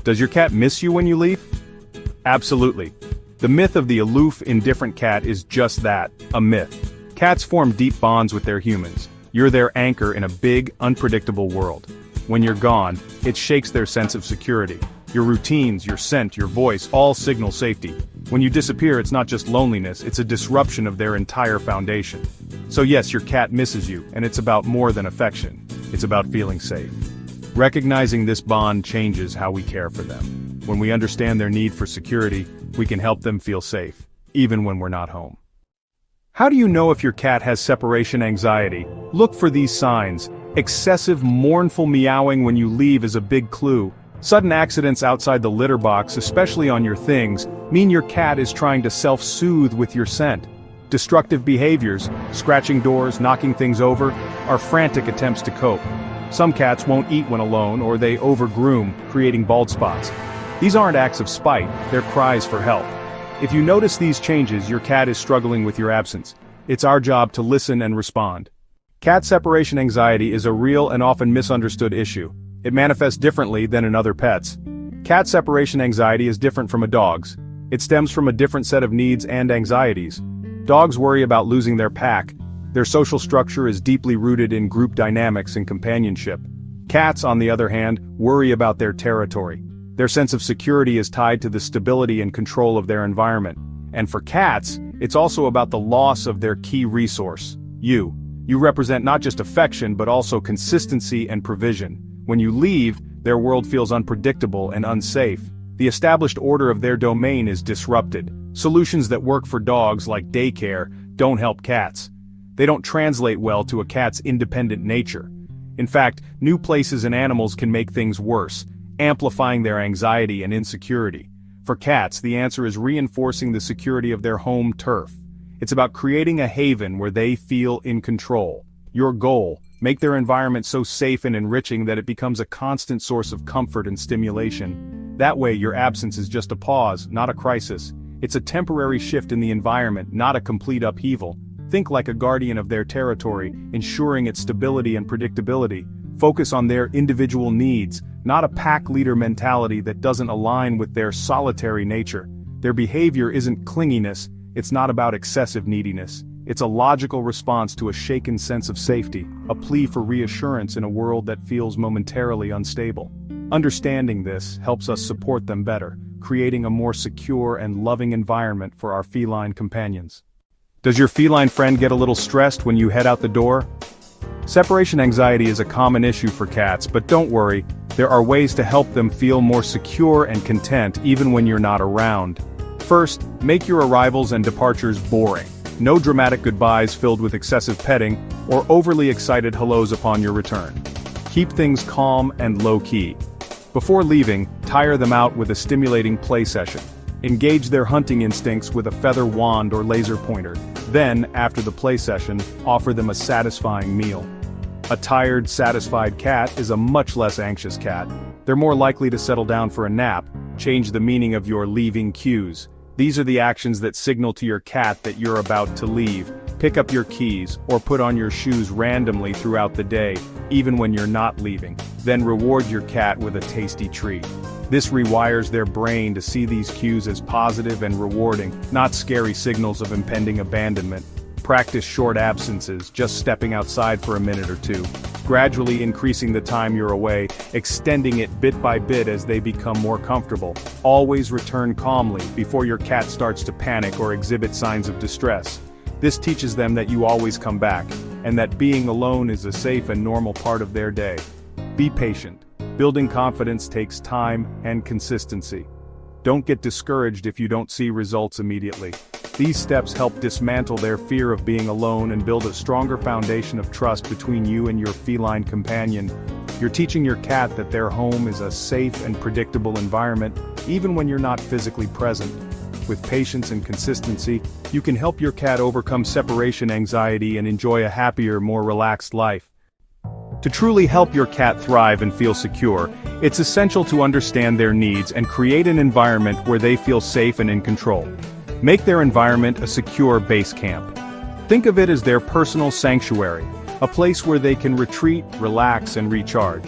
Does your cat miss you when you leave? Absolutely. The myth of the aloof, indifferent cat is just that, a myth. Cats form deep bonds with their humans. You're their anchor in a big, unpredictable world. When you're gone, it shakes their sense of security. Your routines, your scent, your voice, all signal safety. When you disappear, it's not just loneliness, it's a disruption of their entire foundation. So yes, your cat misses you, and it's about more than affection. It's about feeling safe. Recognizing this bond changes how we care for them. When we understand their need for security, we can help them feel safe, even when we're not home. How do you know if your cat has separation anxiety? Look for these signs. Excessive mournful meowing when you leave is a big clue. Sudden accidents outside the litter box, especially on your things, mean your cat is trying to self-soothe with your scent. Destructive behaviors, scratching doors, knocking things over, are frantic attempts to cope. Some cats won't eat when alone, or they overgroom, creating bald spots. These aren't acts of spite, they're cries for help. If you notice these changes, your cat is struggling with your absence. It's our job to listen and respond. Cat separation anxiety is a real and often misunderstood issue. It manifests differently than in other pets. Cat separation anxiety is different from a dog's. It stems from a different set of needs and anxieties. Dogs worry about losing their pack. Their social structure is deeply rooted in group dynamics and companionship. Cats, on the other hand, worry about their territory. Their sense of security is tied to the stability and control of their environment. And for cats, it's also about the loss of their key resource, you. You represent not just affection but also consistency and provision. When you leave, their world feels unpredictable and unsafe. The established order of their domain is disrupted. Solutions that work for dogs, like daycare, don't help cats. They don't translate well to a cat's independent nature. In fact, new places and animals can make things worse, amplifying their anxiety and insecurity. For cats, the answer is reinforcing the security of their home turf. It's about creating a haven where they feel in control. Your goal: make their environment so safe and enriching that it becomes a constant source of comfort and stimulation. That way, your absence is just a pause, not a crisis. It's a temporary shift in the environment, not a complete upheaval. Think like a guardian of their territory, ensuring its stability and predictability. Focus on their individual needs, not a pack leader mentality that doesn't align with their solitary nature. Their behavior isn't clinginess, it's not about excessive neediness. It's a logical response to a shaken sense of safety, a plea for reassurance in a world that feels momentarily unstable. Understanding this helps us support them better, creating a more secure and loving environment for our feline companions. Does your feline friend get a little stressed when you head out the door? Separation anxiety is a common issue for cats, but don't worry, there are ways to help them feel more secure and content even when you're not around. First, make your arrivals and departures boring. No dramatic goodbyes filled with excessive petting, or overly excited hellos upon your return. Keep things calm and low-key. Before leaving, tire them out with a stimulating play session. Engage their hunting instincts with a feather wand or laser pointer. Then, after the play session, offer them a satisfying meal. A tired, satisfied cat is a much less anxious cat. They're more likely to settle down for a nap. Change the meaning of your leaving cues. These are the actions that signal to your cat that you're about to leave. Pick up your keys, or put on your shoes randomly throughout the day, even when you're not leaving. Then reward your cat with a tasty treat. This rewires their brain to see these cues as positive and rewarding, not scary signals of impending abandonment. Practice short absences, just stepping outside for a minute or two. Gradually increasing the time you're away, extending it bit by bit as they become more comfortable. Always return calmly before your cat starts to panic or exhibit signs of distress. This teaches them that you always come back, and that being alone is a safe and normal part of their day. Be patient. Building confidence takes time and consistency. Don't get discouraged if you don't see results immediately. These steps help dismantle their fear of being alone and build a stronger foundation of trust between you and your feline companion. You're teaching your cat that their home is a safe and predictable environment, even when you're not physically present. With patience and consistency, you can help your cat overcome separation anxiety and enjoy a happier, more relaxed life. To truly help your cat thrive and feel secure, it's essential to understand their needs and create an environment where they feel safe and in control. Make their environment a secure base camp. Think of it as their personal sanctuary, a place where they can retreat, relax, and recharge.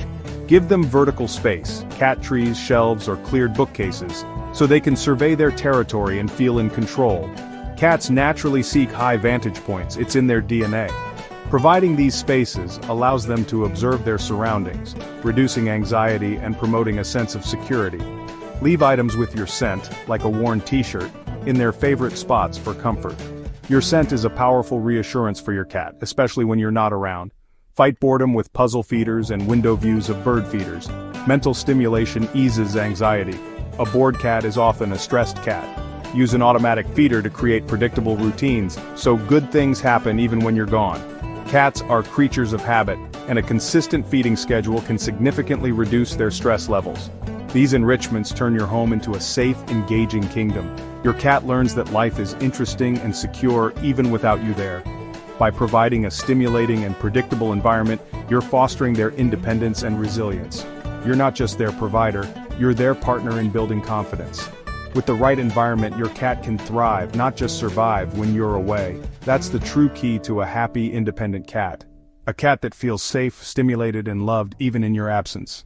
Give them vertical space, cat trees, shelves, or cleared bookcases, so they can survey their territory and feel in control. Cats naturally seek high vantage points, it's in their DNA. Providing these spaces allows them to observe their surroundings, reducing anxiety and promoting a sense of security. Leave items with your scent, like a worn t-shirt, in their favorite spots for comfort. Your scent is a powerful reassurance for your cat, especially when you're not around. Fight boredom with puzzle feeders and window views of bird feeders. Mental stimulation eases anxiety. A bored cat is often a stressed cat. Use an automatic feeder to create predictable routines, so good things happen even when you're gone. Cats are creatures of habit, and a consistent feeding schedule can significantly reduce their stress levels. These enrichments turn your home into a safe, engaging kingdom. Your cat learns that life is interesting and secure even without you there. By providing a stimulating and predictable environment, you're fostering their independence and resilience. You're not just their provider, you're their partner in building confidence. With the right environment, your cat can thrive, not just survive, when you're away. That's the true key to a happy, independent cat. A cat that feels safe, stimulated, and loved even in your absence.